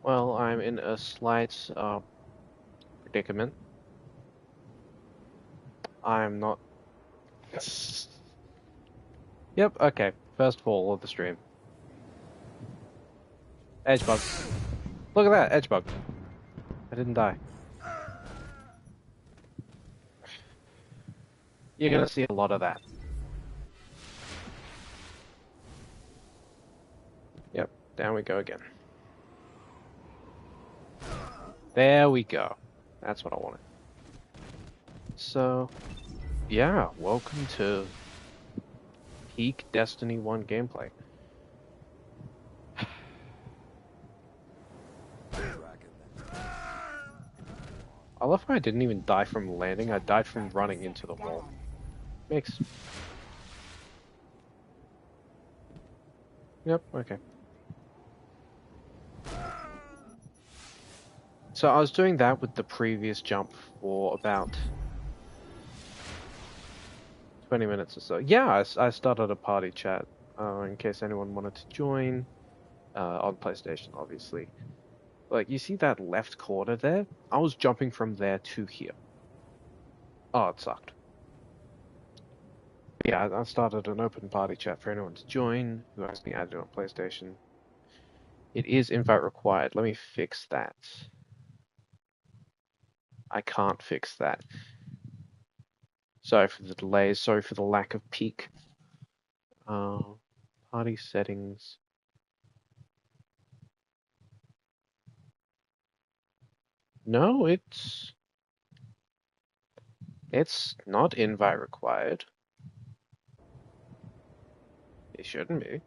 Well, I'm in a slight predicament. I'm not. Yep. Okay. First fall of the stream. Edge bug. Look at that edge bug. I didn't die. You're gonna see a lot of that. Yep. Down we go again. There we go. That's what I wanted. So, yeah. Welcome to peak Destiny 1 gameplay. I love how I didn't even die from landing, I died from running into the wall. Makes... Yep, okay. So I was doing that with the previous jump for about 20 minutes or so. Yeah, I started a party chat in case anyone wanted to join on PlayStation, obviously. Like, you see that left corner there? I was jumping from there to here. Oh, it sucked. Yeah, I started an open party chat for anyone to join who has been added on PlayStation. It is invite required. Let me fix that. I can't fix that. Sorry for the delays. Sorry for the lack of peak. Party settings. No, it's not invite required. It shouldn't be.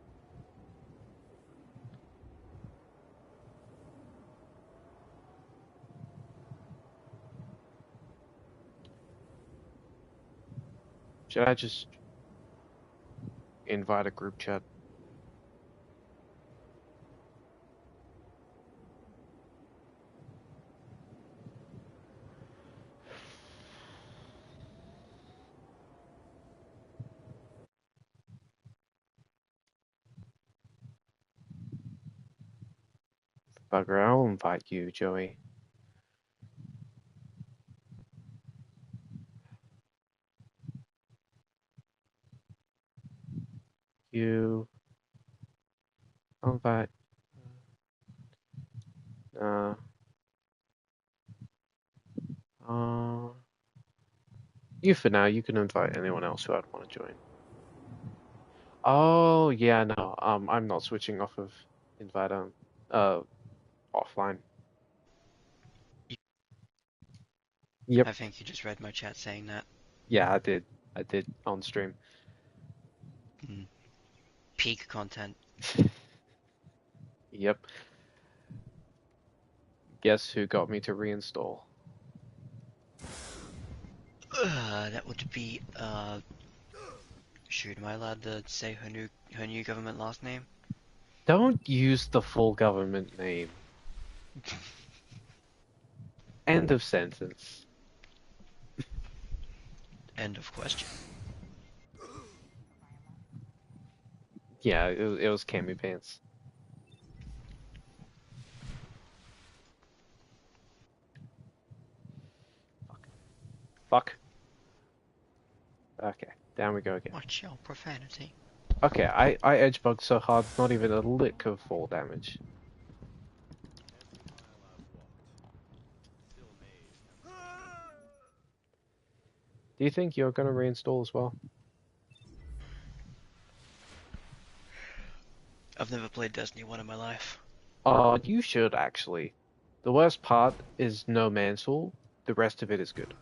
Should I just invite a group chat? Bugger, I'll invite you, Joey. You. I'll invite. Uh. You for now. You can invite anyone else who I'd want to join. Oh yeah, no. I'm not switching off of invite offline. Yep. I think you just read my chat saying that. Yeah, I did. I did on stream. Peak content. Yep. Guess who got me to reinstall? That would be, shoot, am I allowed to say her new government last name? Don't use the full government name. End of sentence. End of question. Yeah, it was Cami Pants. Fuck. Okay, down we go again. Watch your profanity. Okay, I edge bugged so hard, not even a lick of fall damage. Do you think you're gonna reinstall as well? I've never played Destiny 1 in my life. Oh, you should actually. The worst part is no mantle. The rest of it is good.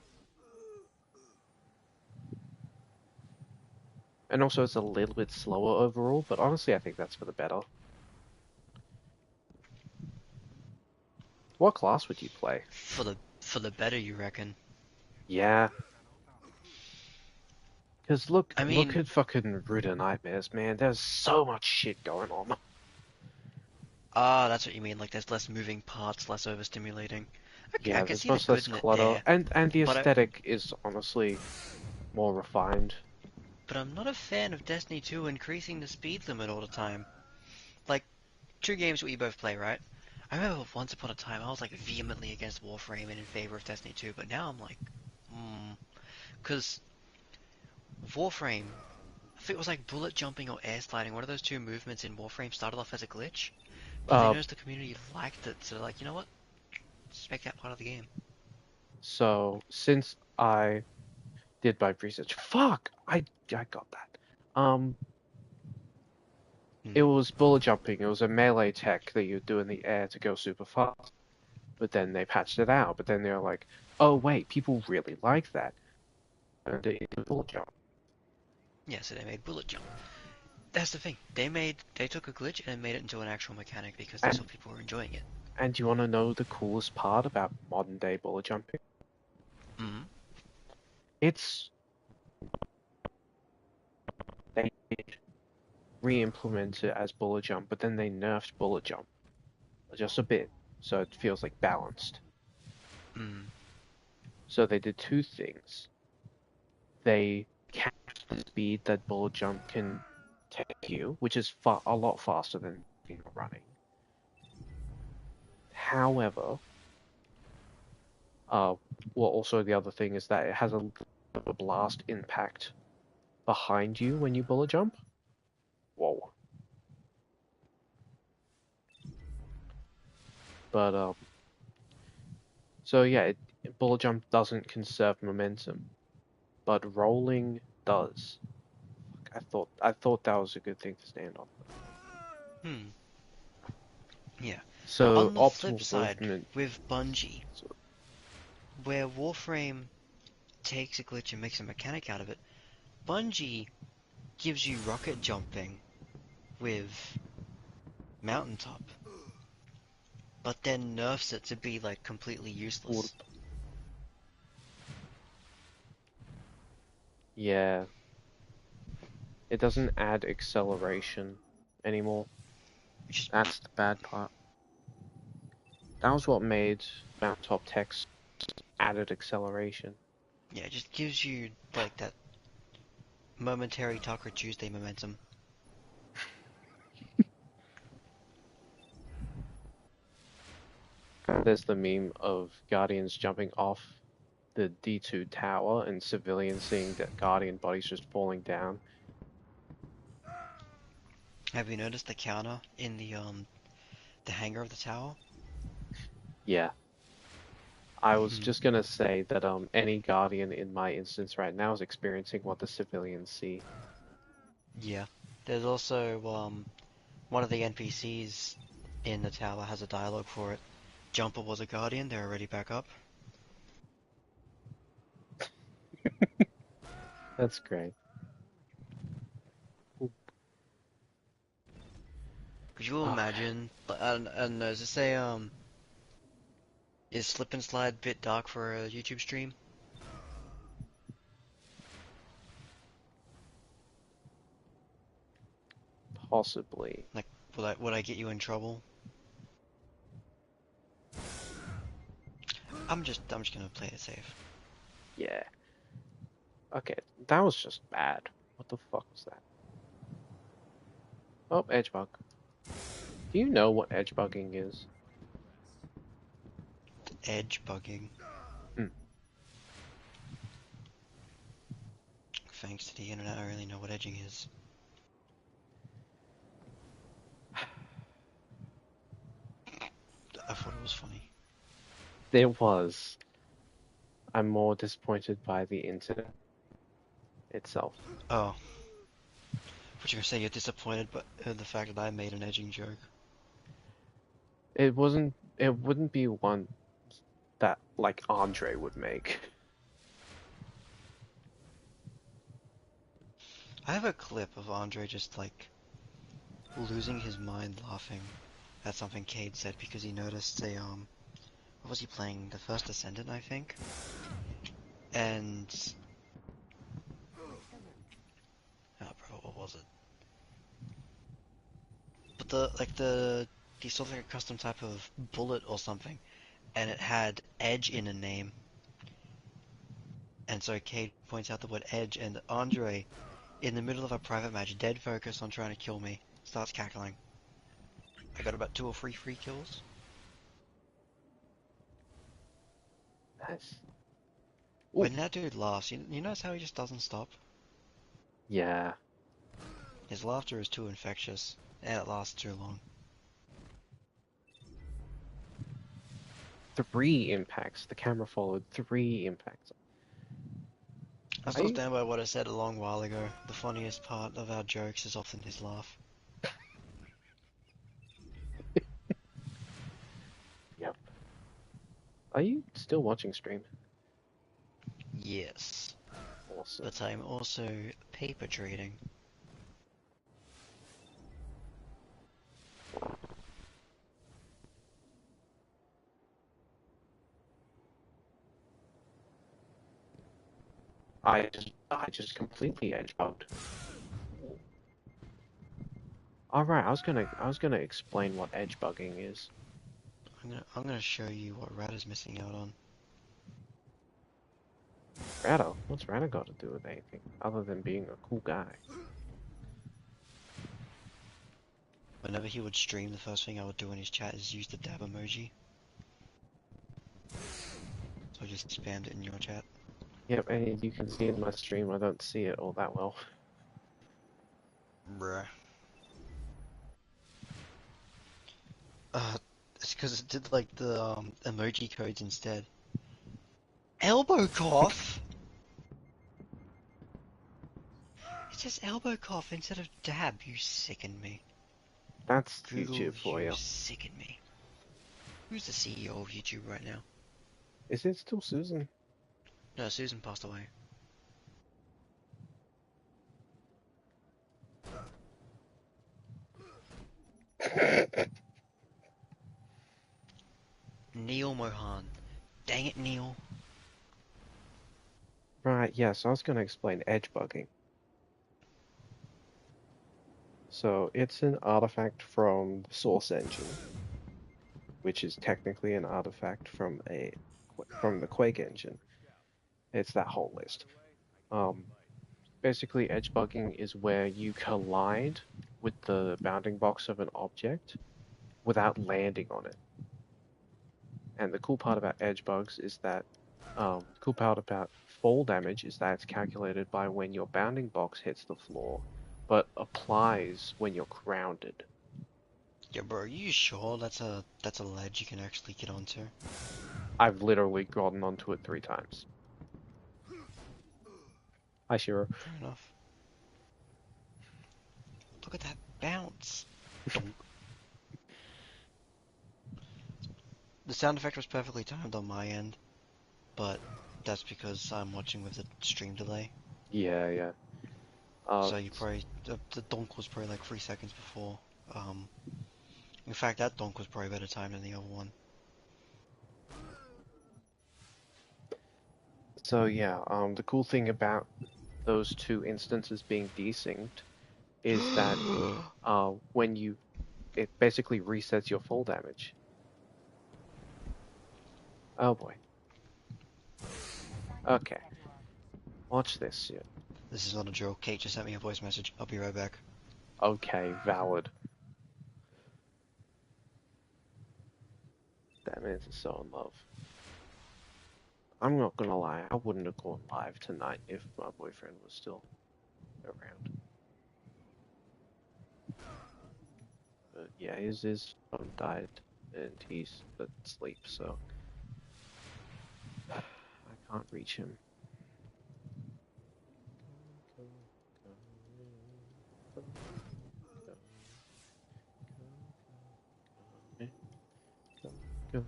And also it's a little bit slower overall, but honestly I think that's for the better. What class would you play? For the better, you reckon? Yeah. Because look I mean, at fucking Root of Nightmares, man. There's so much shit going on. that's what you mean, like there's less moving parts, less overstimulating. Okay, I Yeah, can there's see the much less good in it clutter, there, and the but aesthetic is honestly more refined. I'm not a fan of Destiny 2 increasing the speed limit all the time. Like, two games we both play, right? I remember once upon a time I was like vehemently against Warframe and in favor of Destiny 2, but now I'm like, because Warframe, I think it was like bullet jumping or air sliding. One of those two movements in Warframe started off as a glitch, but they Uh, noticed the community liked it, so they're like, you know what? Just make that part of the game. so since I did my research, fuck, I got that. It Hmm. was bullet jumping. It was a melee tech that you do in the air to go super fast. But then they patched it out. But then they were like, oh wait, people really like that, and it is bullet jump. Yeah, so they made bullet jump. That's the thing. They took a glitch and made it into an actual mechanic because they saw And people were enjoying it. and you want to know the coolest part about modern day bullet jumping? Hmm. It's they re-implement it as bullet jump, but then they nerfed bullet jump just a bit, so it feels like balanced. Hmm. So they did two things. They capped the speed that bullet jump can take you, which is a lot faster than running. However, uh, well, also the other thing is that it has a blast impact behind you when you bullet jump. Whoa. But so yeah, bullet jump doesn't conserve momentum, but rolling does. I thought that was a good thing to stand on. Hmm. Yeah. So On the flip optimal side, movement. with Bungie, So, where Warframe takes a glitch and makes a mechanic out of it, Bungie gives you rocket jumping with Mountaintop, but then nerfs it to be like completely well, useless. yeah, it doesn't add acceleration anymore. Which is, That's the bad part. That was what made Mountaintop text added acceleration. yeah, it just gives you like that momentary Taco Tuesday momentum. There's the meme of Guardians jumping off the D2 tower and civilians seeing that Guardian bodies just falling down. Have you noticed the counter in the hangar of the tower? Yeah, I was just gonna say that any Guardian in my instance right now is experiencing what the civilians see. Yeah. There's also one of the NPCs in the tower has a dialogue for it. Jumper was a guardian, they're already back up. That's great. Could you Oh, imagine? And does it say is slip and slide bit dark for a YouTube stream? possibly. Like, would I get you in trouble? I'm just gonna play it safe. Yeah. Okay, that was just bad. What the fuck was that? Oh, edge bug. Do you know what edge bugging is? Edge bugging. Hmm. Thanks to the internet, I really know what edging is. I thought it was funny. There was. I'm more disappointed by the internet itself. Oh, what you gonna say? You're disappointed, but the fact that I made an edging joke. It wasn't. It wouldn't be one that like Andre would make. I have a clip of Andre just like losing his mind laughing at something Cade said because he noticed what was he playing? The First Ascendant, I think. And oh, bro, what was it? But he saw like a custom type of bullet or something, and it had edge in a name. And so Cade points out the word edge, and Andre, in the middle of a private match, dead focus on trying to kill me, starts cackling. I got about 2 or 3 free kills. Nice. Ooh. When that dude laughs, you notice how he just doesn't stop? Yeah. His laughter is too infectious, and it lasts too long. 3 impacts. The camera followed 3 impacts. I Are still you? stand by what I said a long while ago. The funniest part of our jokes is often his laugh. Yep. Are you still watching stream? Yes. Awesome. But I'm also paper trading. I just completely edge bugged. Alright, I was gonna explain what edge bugging is. I'm gonna show you what Rat is missing out on. Rado? What's Rado got to do with anything other than being a cool guy? Whenever he would stream, the first thing I would do in his chat is use the dab emoji. So I just spammed it in your chat. Yep, and you can see in my stream I don't see it all that well. Bruh. It's because it did like the emoji codes instead. Elbow cough? It says elbow cough instead of dab. You sicken me. That's Google, YouTube for you you. sicken me. Who's the CEO of YouTube right now? Is it still Susan? No, Susan passed away. Neil Mohan. Dang it, Neil. Right, yeah, so I was gonna explain edge bugging. So it's an artifact from the Source engine, which is technically an artifact from the Quake engine. It's that whole list. Basically, edge bugging is where you collide with the bounding box of an object without landing on it. And the cool part about edge bugs is that, cool part about fall damage is that it's calculated by when your bounding box hits the floor, but applies when you're grounded. Yeah, bro, are you sure that's a ledge you can actually get onto? I've literally gotten onto it 3 times. Hi, Shiro. Fair enough. Look at that bounce. The sound effect was perfectly timed on my end, but that's because I'm watching with a stream delay. Yeah, yeah. So you probably the donk was probably like 3 seconds before. In fact, that donk was probably better timed than the other one. So yeah, the cool thing about those 2 instances being desynced is that when it basically resets your full damage. Oh boy. Okay. Watch this shit. This is not a joke. Kate just sent me a voice message. I'll be right back. Okay, valid. That man's so in love. I'm not gonna lie, I wouldn't have gone live tonight if my boyfriend was still around. But yeah, his phone died and he's asleep, so I can't reach him. Go.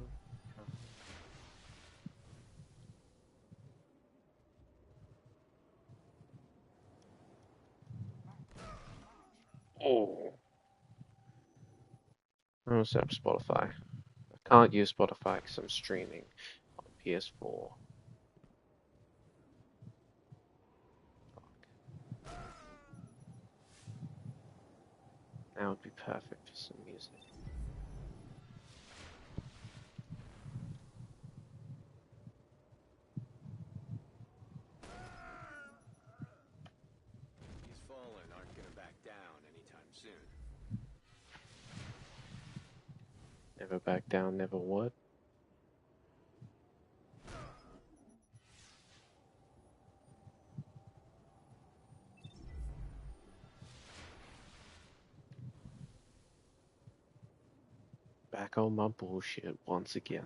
Oh. I'm gonna set up Spotify. I can't use Spotify because I'm streaming on PS4. That would be perfect for some music. These fallen aren't gonna back down anytime soon. Never back down, never what? Back on my bullshit once again.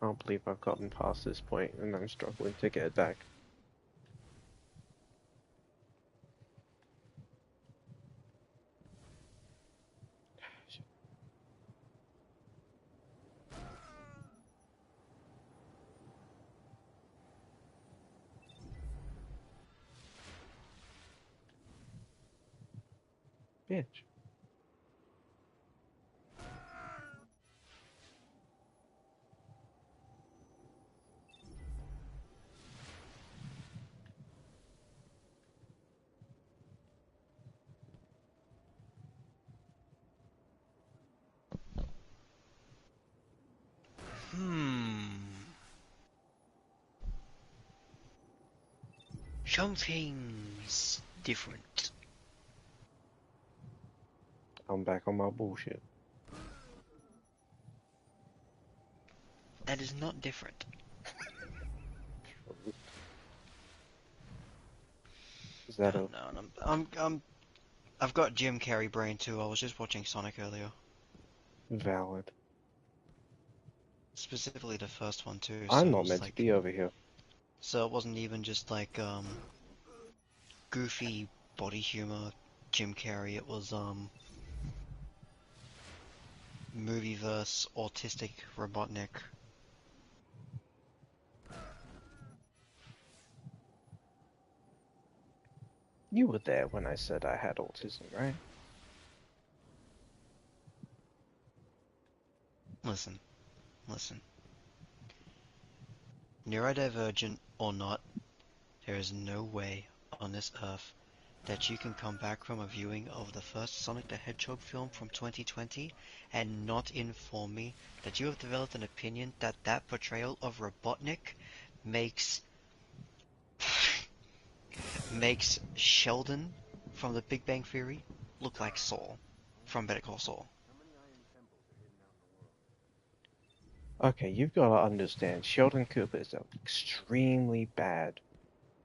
Can't believe I've gotten past this point and I'm struggling to get it back. Bitch. Something's different. I'm back on my bullshit. That is not different. Is that No, I've got Jim Carrey brain too. I was just watching Sonic earlier. valid? Specifically the first one too. I'm So it not was meant like, to be over here. so it wasn't even just like goofy body humor Jim Carrey. It was movieverse autistic Robotnik. You were there when I said I had autism, right? Listen. Neurodivergent or not, there is no way on this earth that you can come back from a viewing of the first Sonic the Hedgehog film from 2020 and not inform me that you have developed an opinion that that portrayal of Robotnik makes makes Sheldon from The Big Bang Theory look like Saul from Better Call Saul. Okay, you've got to understand, Sheldon Cooper is an extremely bad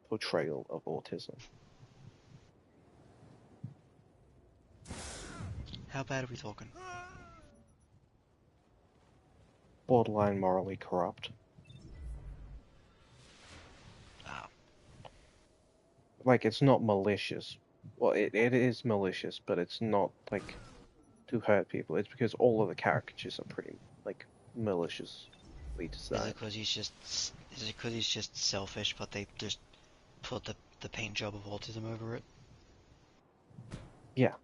portrayal of autism. How bad are we talking? Borderline morally corrupt. Ah, Like, it's not malicious. Well, it is malicious, but it's not, like, to hurt people. It's because all of the caricatures are pretty, like, maliciously is designed. it because he's just selfish, but they just put the paint job of autism over it? Yeah.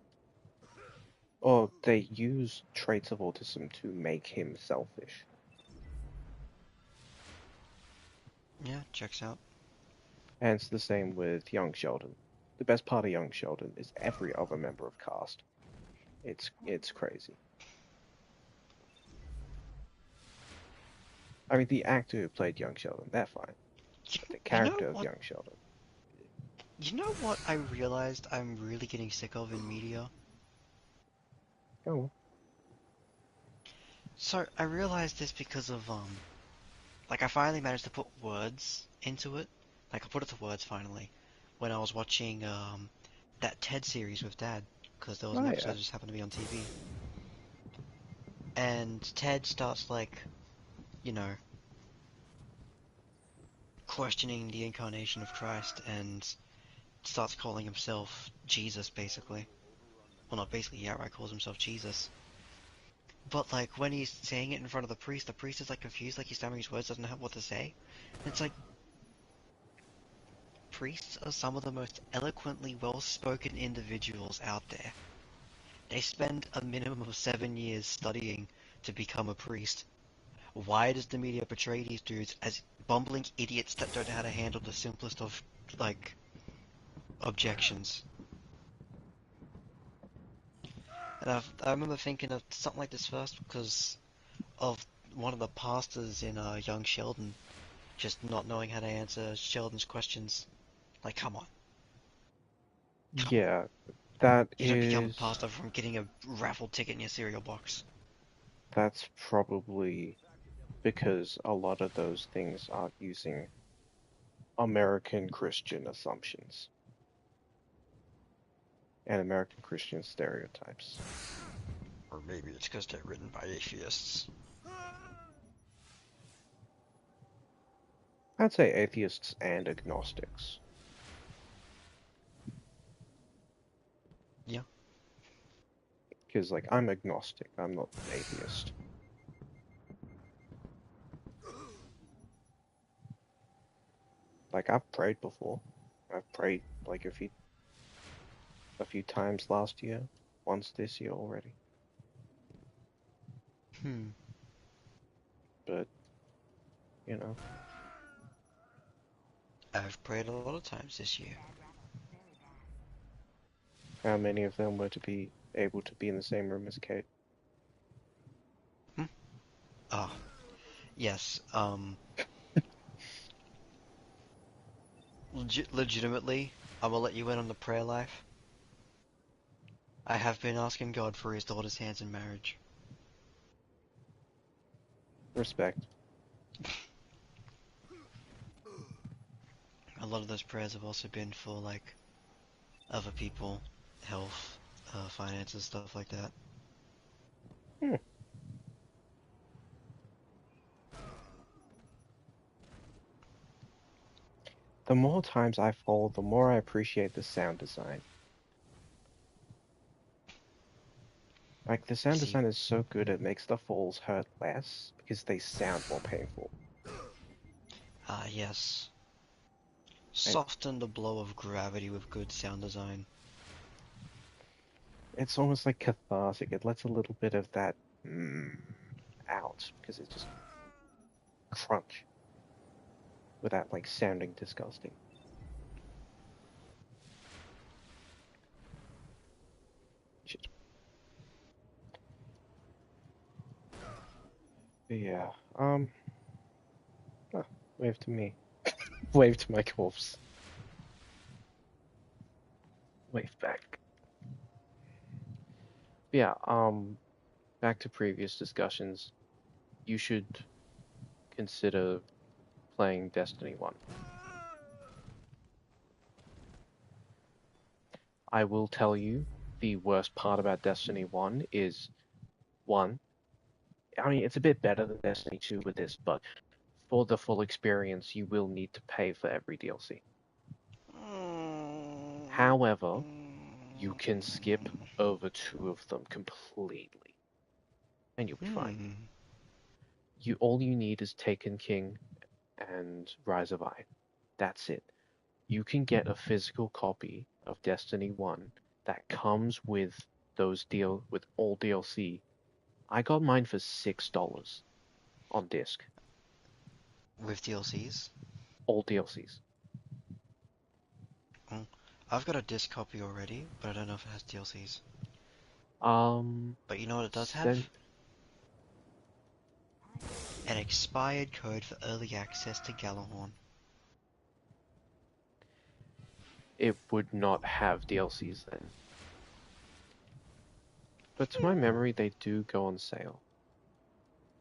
Or they use traits of autism to make him selfish. Yeah, checks out. And it's the same with young Sheldon. The best part of young Sheldon is every other member of cast. It's crazy. I mean, the actor who played young Sheldon, they're fine. But the character of young Sheldon. You know what I realized I'm really getting sick of in media? Oh, So, I realized this because of, like, I finally managed to put words into it. Like, I put it to words finally when I was watching, that TED series with Dad, because there was an episode that just happened to be on TV. And Ted starts, like, you know, questioning the incarnation of Christ and starts calling himself Jesus, basically. Well, not basically, he outright calls himself Jesus. But, like, when he's saying it in front of the priest is, like, confused, like, he's stammering his words, doesn't know what to say. And it's like, priests are some of the most eloquently well-spoken individuals out there. They spend a minimum of 7 years studying to become a priest. Why does the media portray these dudes as bumbling idiots that don't know how to handle the simplest of, like, objections? And I remember thinking of something like this first because of one of the pastors in Young Sheldon just not knowing how to answer Sheldon's questions. Like, come on. yeah. That You don't become is... pasta from getting a raffle ticket in your cereal box. That's probably because a lot of those things are using American Christian assumptions and American Christian stereotypes. Or maybe it's because they're written by atheists. I'd say atheists and agnostics. Yeah. Because, like, I'm agnostic, I'm not an atheist. Like, I've prayed before. I've prayed, like, a few times last year, once this year already. But, you know, I've prayed a lot of times this year. how many of them were to be able to be in the same room as Kate? Ah, yes. Legitimately, I will let you in on the prayer life. I have been asking God for his daughter's hands in marriage. Respect. A lot of those prayers have also been for, like, other people, health, finances, stuff like that. Hmm. The more times I fall, the more I appreciate the sound design. Like, the sound See, design is so good it makes the falls hurt less because they sound more painful. yes. And Soften the blow of gravity with good sound design. it's almost like cathartic. It lets a little bit of that out because it just crunch without like sounding disgusting. Shit. But yeah. Oh, wave to me. Wave to my corpse. Wave back. Yeah. Back to previous discussions. You should consider playing Destiny 1. I will tell you the worst part about Destiny 1 is 1. I mean, it's a bit better than Destiny 2 with this, but for the full experience, you will need to pay for every DLC. However, you can skip over 2 of them completely, and you'll be fine. All you need is Taken King and Rise of Iron. That's it. You can get a physical copy of Destiny 1 that comes with with all DLC. I got mine for $6 on disc. With DLCs? All DLCs. I've got a disc copy already, but I don't know if it has DLCs. But you know what it does have? Send An expired code for early access to Gallahorn. it would not have DLCs then. But to my memory, they do go on sale.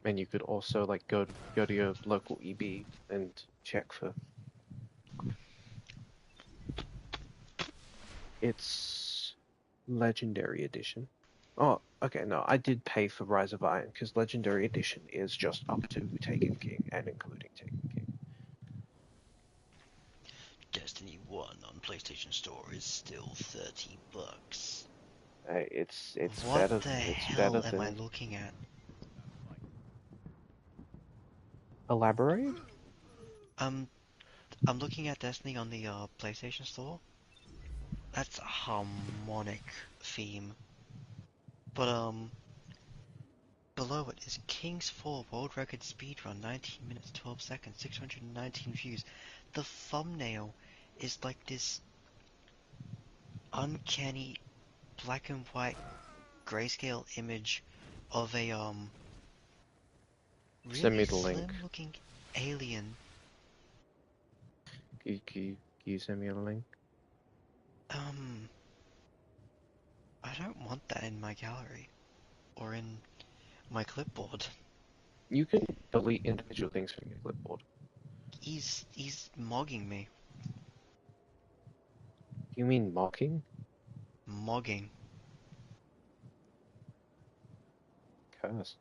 And you could also like go to your local EB and check for. It's Legendary Edition. Oh, okay, no, I did pay for Rise of Iron because Legendary Edition is just up to Taken King and including Taken King. Destiny 1 on PlayStation Store is still $30. Hey, it's What better. the It's better hell am I than looking at? Elaborate. I'm looking at Destiny on the PlayStation Store. That's a harmonic theme. But below it is King's Fall World Record Speedrun, 19 minutes 12 seconds, 619 views. The thumbnail is like this uncanny black and white grayscale image of a Send really me the link. slim looking alien. Can you send me a link? Um I don't want that in my gallery or in my clipboard. You can delete individual things from your clipboard. He's mogging me. Do you mean mocking? Mogging. Cursed.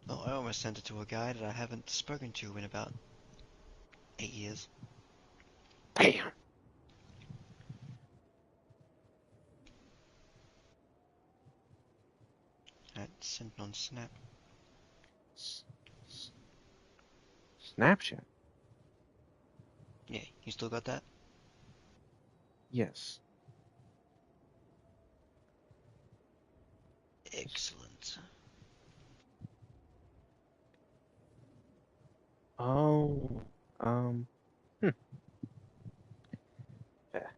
Well, I almost sent it to a guy that I haven't spoken to in about 8 years. Bam! I sent it on Snap. S- s- Snapchat? Yeah, you still got that? Yes. Excellent. Oh, hmm. Fair.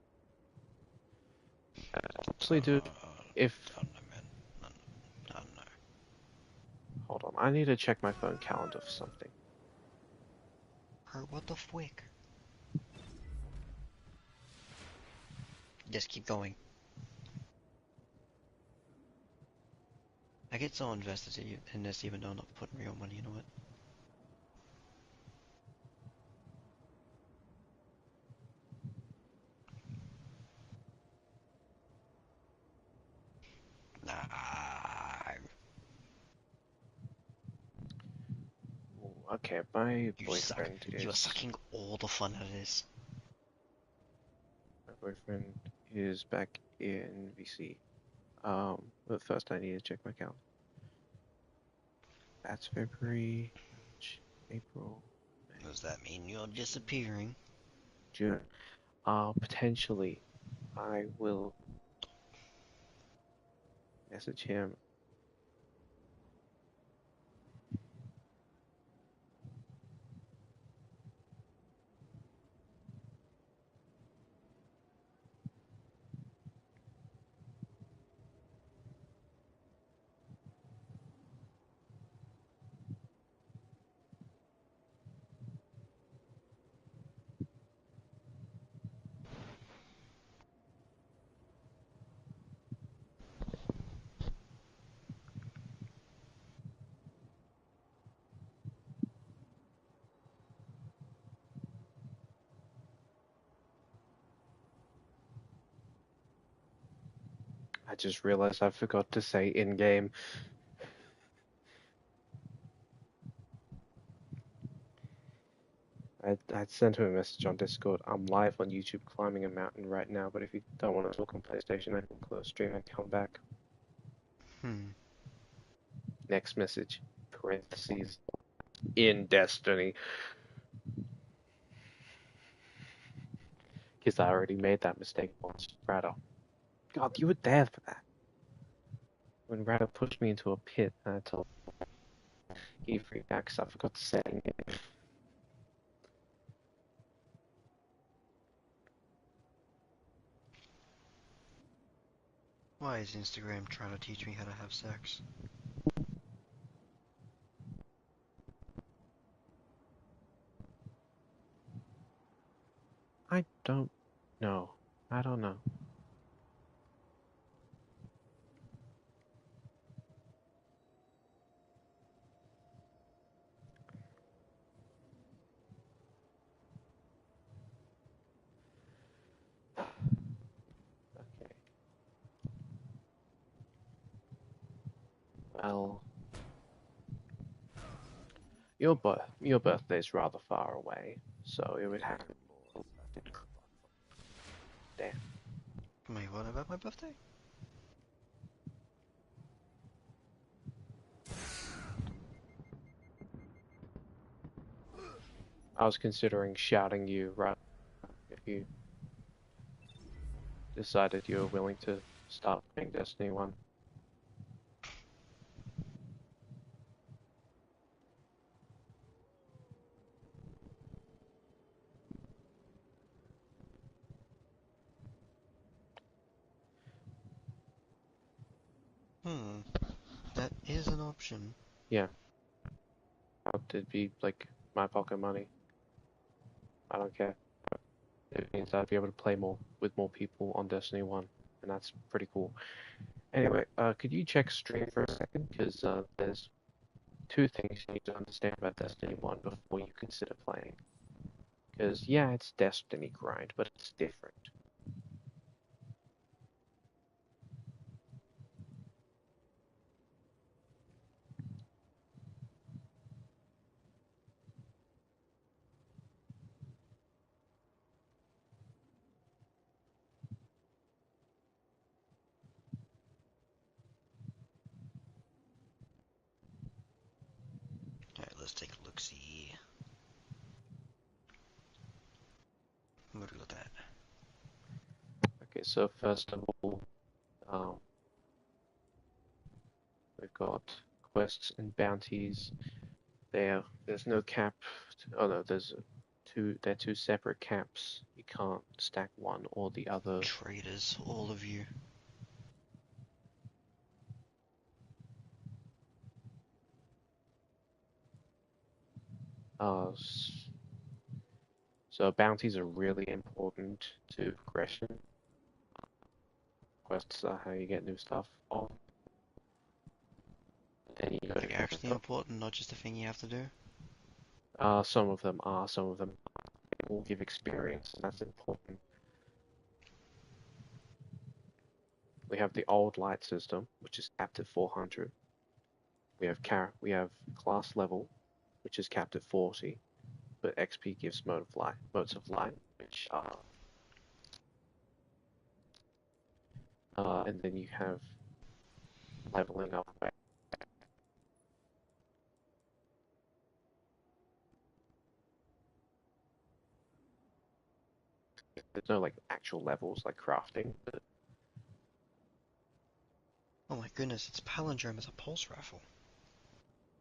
Actually, dude, if... I don't know, man. I don't know. Hold on, I need to check my phone calendar for something. Bro, what the fwick? Just keep going. I get so invested in this even though I'm not putting real money into it. Nah. Ooh, okay, my You suck. boyfriend You are is... sucking all the fun out of this. My boyfriend is back in VC. But first I need to check my calendar. That's February, March, April, May, Does that mean you're disappearing? June. Potentially, I will message him. I just realized I forgot to say in-game. I'd sent him a message on Discord. I'm live on YouTube climbing a mountain right now, but if you don't want to talk on PlayStation, I can close stream and come back. Next message, parentheses, in Destiny. Because I already made that mistake once, Rado. God, you were there for that. When Rado pushed me into a pit, and I told him he freaked out because I forgot to say it. Why is Instagram trying to teach me how to have sex? I don't know. I don't know. Okay. Well, your birthday's rather far away, so it would have to be damn. Wait, what about my birthday? I was considering shouting you right if you decided you were willing to start playing Destiny 1. That is an option. Yeah. It'd be like my pocket money. I don't care. It means I'd be able to play more with more people on Destiny 1. and that's pretty cool. Anyway, could you check stream for a second? Because there's two things you need to understand about Destiny 1 before you consider playing. Because, yeah, it's Destiny grind, but it's different. Alright, let's take a look, see. What do we look at? Okay, so first of all, um, we've got quests and bounties. There's no cap. Oh no, they're two separate caps. You can't stack one or the other. Traitors, all of you. Uh, so bounties are really important to progression. Quests are how you get new stuff on. Then you go Like actually important, not just a thing you have to do. some of them are, some of them will give experience, and that's important. We have the old light system, which is capped at 400. We have class level, which is capped at 40, but XP gives modes of light, which are and then you have leveling up. There's no like actual levels like crafting, but Oh my goodness, it's Palindrome as a pulse rifle.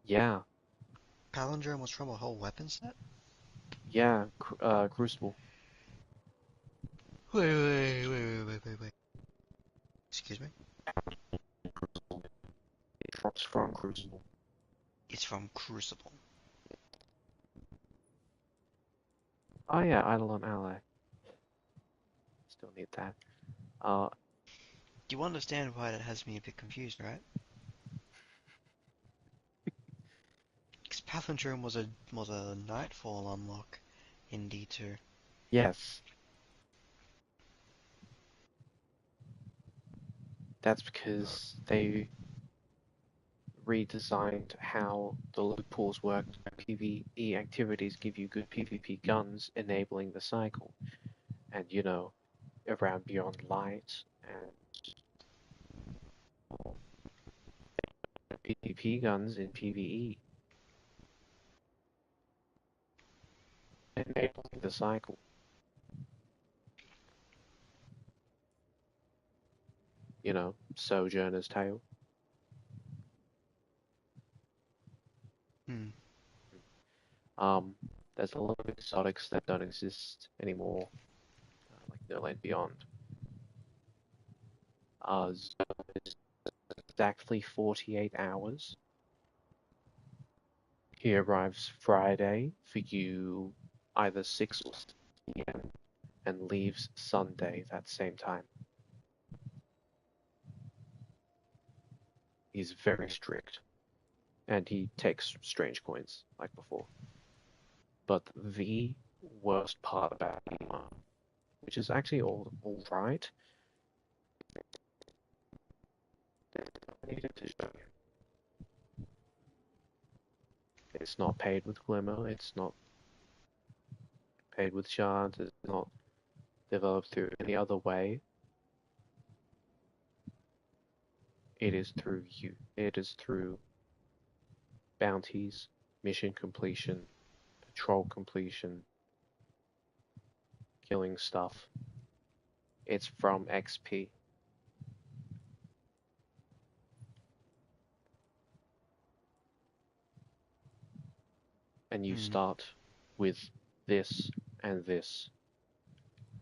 yeah, Palindrome was from a whole weapon set? yeah, Crucible. Wait. Excuse me? It drops from Crucible. It's from Crucible. Oh yeah, Eidolon Ally. Still need that. Uh, You understand why that has me a bit confused, right? Because Palindrome was a Nightfall unlock in D2. yes, that's because they redesigned how the loot pools work. PvE activities give you good PvP guns, enabling the cycle. And you know, around Beyond Light and PvP guns in PvE, enabling the cycle. You know, Sojourner's Tale. Hmm. There's a lot of exotics that don't exist anymore, like No Land Beyond. It's exactly 48 hours. He arrives Friday for you either 6 or 7 p.m. and leaves Sunday that same time. He's very strict, and he takes strange coins like before. But the worst part about him, which is actually all right, I needed to show you. It's not paid with Glimmer. It's not paid with shards. It's not developed through any other way. It is through you. It is through bounties, mission completion, patrol completion, killing stuff. It's from XP. And you start with this and this.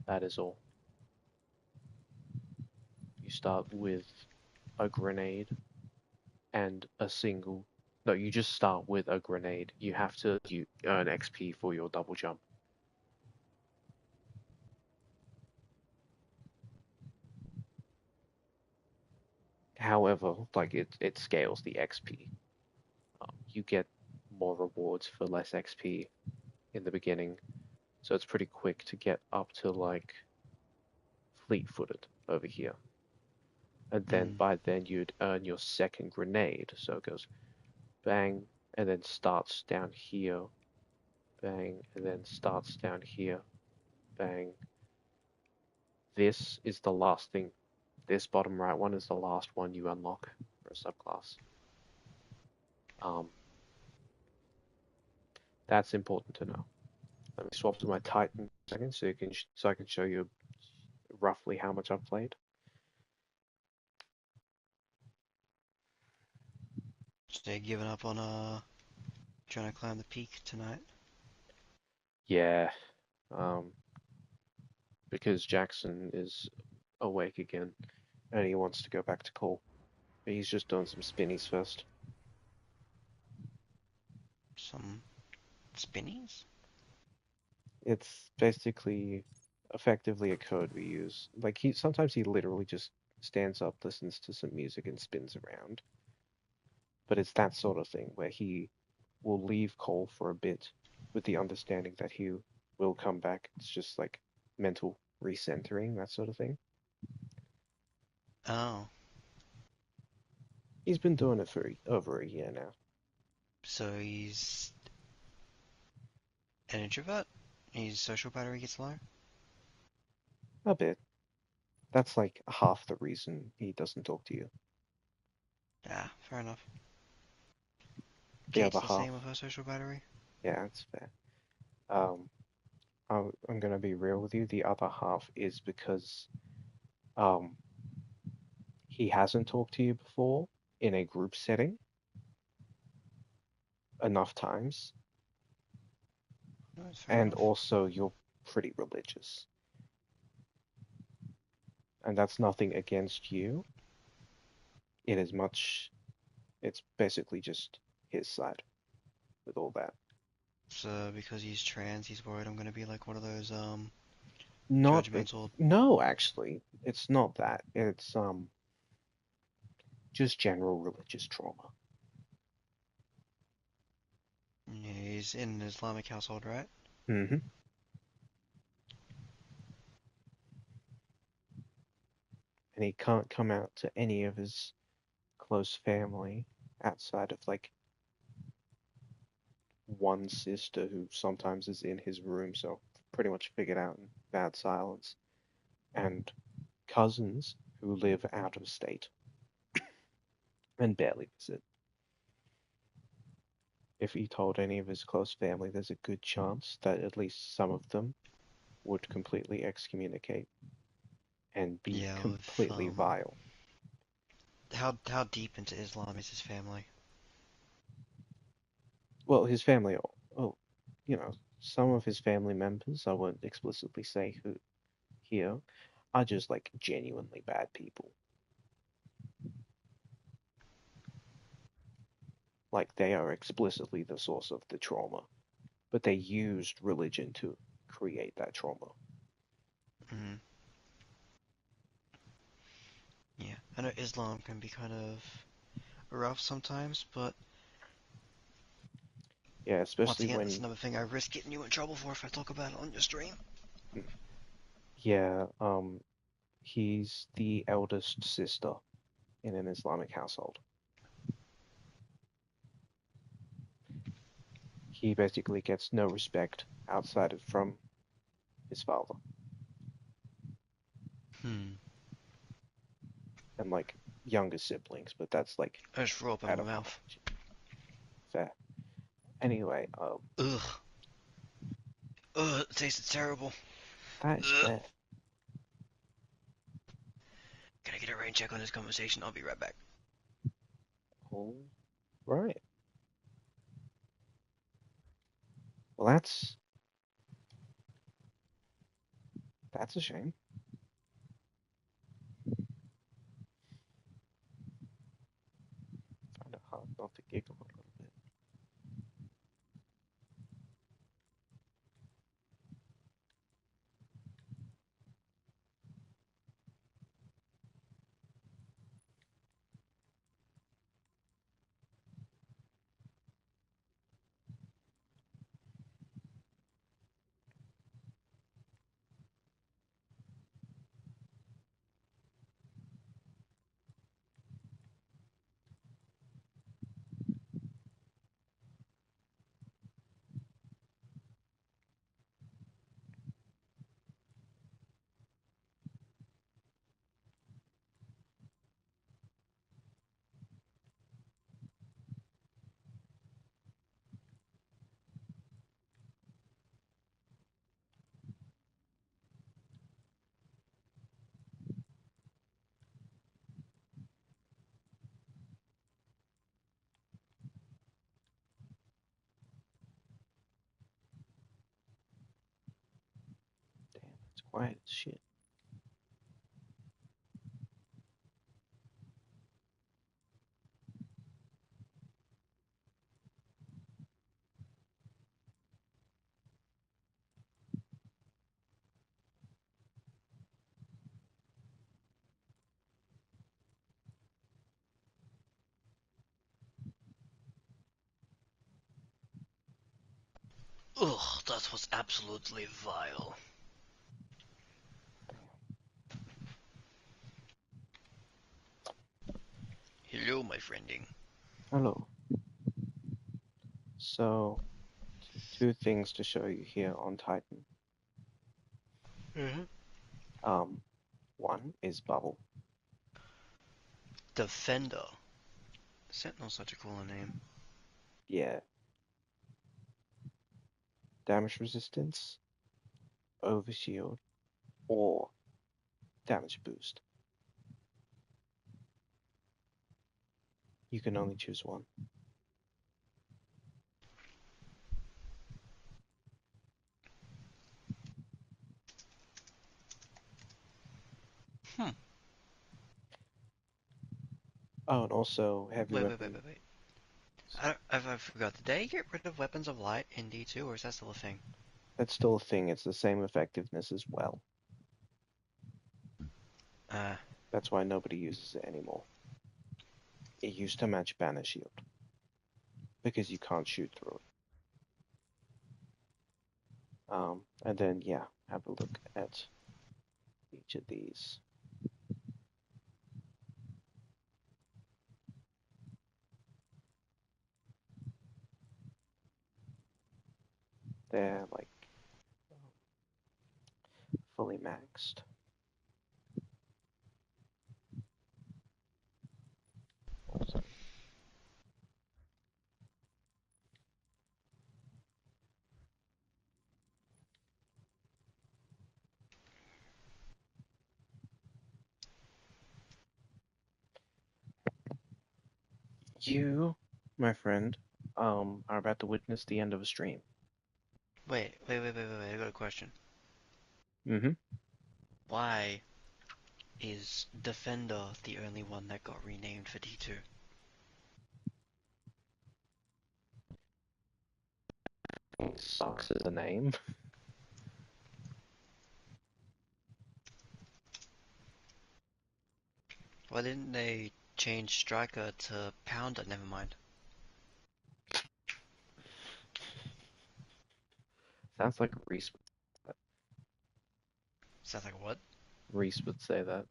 That is all. You start with a grenade and a single. No, you just start with a grenade. You have to earn XP for your double jump. However, like it scales the XP. You get more rewards for less XP in the beginning, so it's pretty quick to get up to like fleet-footed over here. And then Hmm. by then you'd earn your second grenade, so it goes bang and then starts down here, bang and then starts down here, bang. This is the last thing. This bottom right one is the last one you unlock for a subclass. Um, that's important to know. Let me swap to my Titan for a second so you can so I can show you roughly how much I've played. So you giving up on trying to climb the peak tonight? Yeah, um, because Jackson is awake again and he wants to go back to call. But he's just doing some spinnies first. Some spinnies? It's basically effectively a code we use. Like he sometimes he literally just stands up, listens to some music and spins around. But it's that sort of thing where he will leave call for a bit with the understanding that he will come back. It's just like mental recentering, that sort of thing. Oh, He's been doing it for over a year now. so he's an introvert? His social battery gets low? A bit. That's like half the reason he doesn't talk to you. Yeah, fair enough. The other Kate's the half, same with her social battery? yeah, it's fair. Um, I'm gonna be real with you. The other half is because um, he hasn't talked to you before in a group setting enough times, No, that's fair and enough. also you're pretty religious. And that's nothing against you. It is much, it's basically just his side with all that. So because he's trans, he's worried I'm gonna be like one of those Not, judgmental. no, actually, it's not that. It's just general religious trauma. Yeah, he's in an Islamic household, right? hmm And he can't come out to any of his close family outside of like one sister who sometimes is in his room, so pretty much figured out in bad silence, and cousins who live out of state and barely visit. If he told any of his close family, there's a good chance that at least some of them would completely excommunicate and be Yeah, with completely vile. how deep into Islam is his family? Well, his family, oh, you know, some of his family members, I won't explicitly say who here, are just like genuinely bad people. Like they are explicitly the source of the trauma, but they used religion to create that trauma. Hmm. Yeah, I know Islam can be kind of rough sometimes, but Yeah, once especially again, that's when, another thing I risk getting you in trouble for if I talk about it on your stream. yeah, he's the eldest sister in an Islamic household. He basically gets no respect outside of from his father Hmm. and like younger siblings, but that's like I just threw up in out my of mouth. proportion. Fair. Anyway, Ugh. Ugh, it tasted terrible. that is Ugh. fair. Can I get a rain check on this conversation? I'll be right back. All right. Well, that's a shame. Find it hard not to giggle a little bit. quiet as shit. Ugh, that was absolutely vile. Hello, my friending. Hello. So, two things to show you here on Titan. Um, one is bubble. Defender. Sentinel's such a cooler name. Yeah. Damage resistance, overshield, or damage boost. You can only choose one. Hmm. Oh, and also heavy Wait. weapon. I forgot. Did they get rid of Weapons of Light in D2, or is that still a thing? That's still a thing. It's the same effectiveness as well. Uh, That's why nobody uses it anymore. It used to match banner shield because you can't shoot through it. And then yeah, have a look at each of these. They're like fully maxed. Also, you, my friend, are about to witness the end of a stream. wait. I got a question. Mm-hmm. Why is Defender the only one that got renamed for D2? Sucks as a name. Why didn't they change Striker to Pounder? Never mind. Sounds like Reese. Sounds like what? Reese would say that.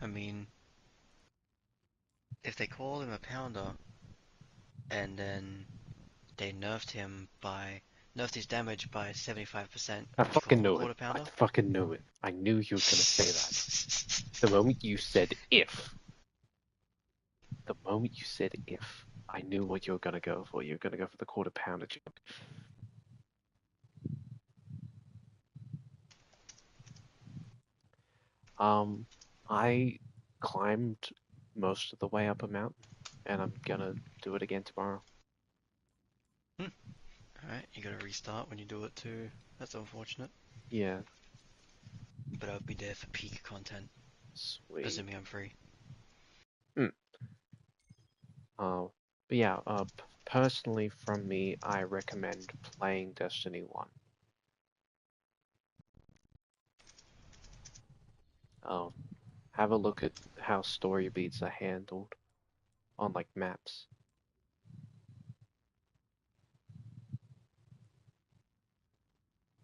I mean, if they called him a Pounder, and then they nerfed his damage by 75%, I would you call fucking him a knew it. quarter I pounder? fucking knew it. I knew you were gonna say that. The moment you said if, I knew what you were gonna go for. You were gonna go for the quarter pounder joke. I climbed most of the way up a mountain, and I'm gonna do it again tomorrow. Alright, you gotta restart when you do it too. That's unfortunate. Yeah, But I'll be there for peak content, sweet. assuming I'm free. Hmm. Uh, but yeah, personally from me, I recommend playing Destiny 1. Um, have a look at how story beats are handled on like maps.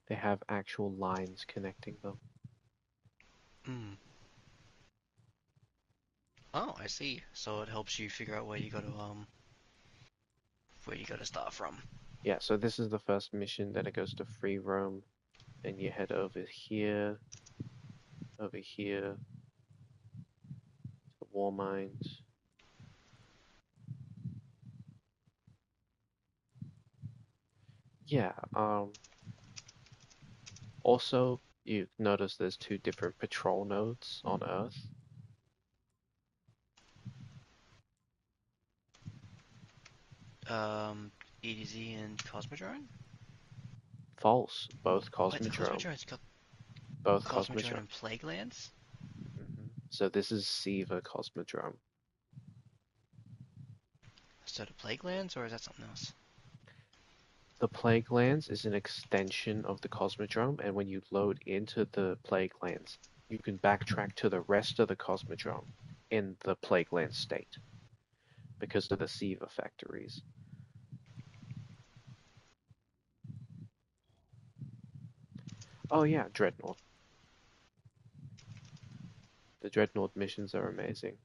They have actual lines connecting them. Hmm. Oh, I see. So it helps you figure out where you gotta start from. Yeah, so this is the first mission, then it goes to free roam, and you head over here, to war mines. Yeah, also, you notice there's two different patrol nodes on Earth. EDZ and Cosmodrome? False. Both Wait, the Cosmodrome. Cosmodrome's got Both Cosmodrome Cosmodrome. and Plaguelands? So this is Siva Cosmodrome. So the Plaguelands, or is that something else? The Plague Lands is an extension of the Cosmodrome, and when you load into the Plague Lands, you can backtrack to the rest of the Cosmodrome in the Plague Land state because of the Siva factories. Oh yeah, Dreadnought. The Dreadnought missions are amazing.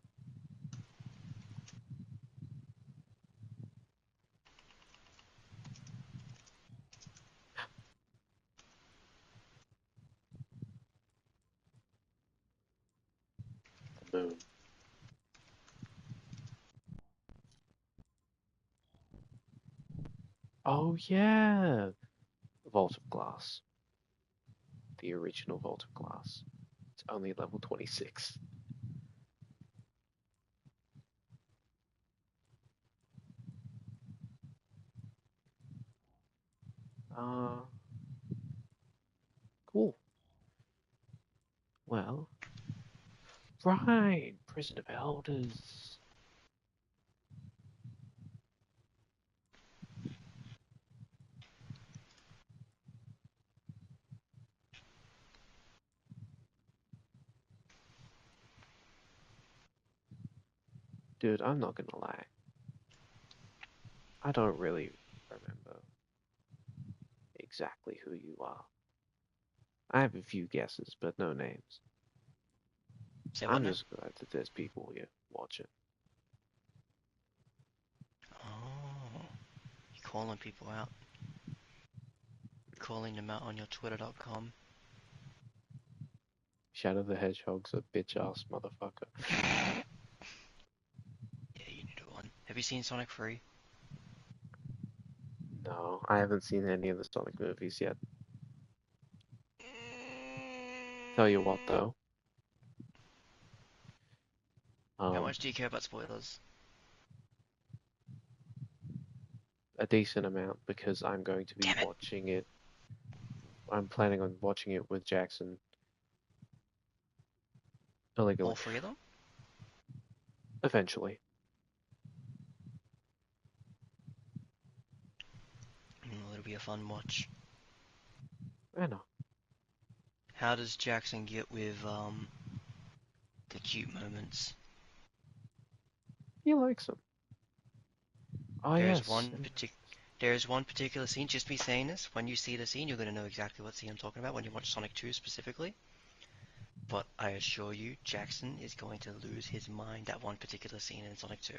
The moon. Oh yeah! Vault of Glass. The original Vault of Glass. It's only level 26. Cool. Well, right, Prison of Elders. Dude, I'm not gonna lie. I don't really remember exactly who you are. I have a few guesses, but no names. Say what I'm now? just glad that there's people here watching. Oh, you're calling people out. Calling them out on your twitter.com. Shadow the Hedgehog's a bitch ass motherfucker. Yeah, you need one. Have you seen Sonic 3? No, I haven't seen any of the Sonic movies yet. Tell you what though, How much do you care about spoilers? a decent amount because I'm going to be Damn it! watching it. I'm planning on watching it with Jackson illegally. All three of them? Eventually. It'll be a fun watch. I know. How does Jackson get with, the cute moments? He likes them. Oh There's yes. one There's one particular scene, just me saying this, when you see the scene, you're going to know exactly what scene I'm talking about when you watch Sonic 2 specifically. But I assure you, Jackson is going to lose his mind at one particular scene in Sonic 2.